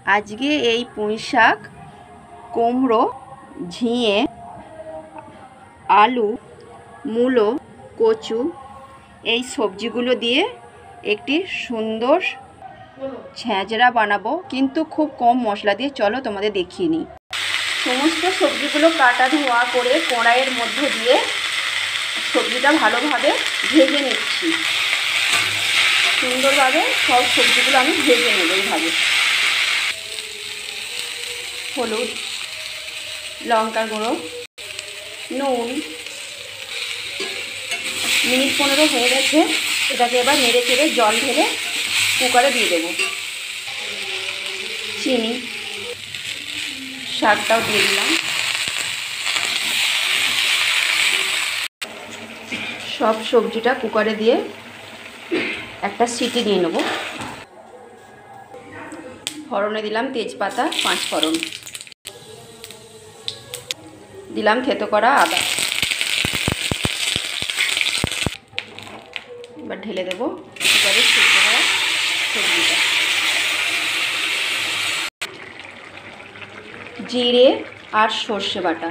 আজকে এই পুঁইশাক, কুমড়ো, ঝিঙে, আলু, মূলো, কচু এই সবজিগুলো দিয়ে একটি সুন্দর ছেঁচড়া বানাবো, কিন্তু খুব কম মশলা দিয়ে। চলো তোমাদের দেখিয়ে নিই। সমস্ত সবজিগুলো কাটা ধোয়া করে কড়াইয়ের মধ্যে দিয়ে সবজিটা ভালোভাবে ভেজে নিচ্ছি। সুন্দরভাবে সব সবজিগুলো আমি ভেজে নেব এইভাবে। হলুদ, লঙ্কার গুঁড়ো, নুন। মিনিট 15 হয়ে গেছে। এটাকে এবার নেড়ে চেড়ে জল ঢেলে কুকারে দিয়ে দেবো। চিনি, শাকটাও দিয়ে দিলাম। সব সবজিটা কুকারে দিয়ে একটা সিটি নিয়ে নেব। ফোড়নে দিলাম তেজপাতা, 5 ফোড়ন দিলাম, থেতো করা আদা। এবার ঢেলে দেবো কুকারে সিদ্ধ করা সবজিটা। জিরে আর সর্ষে বাটা,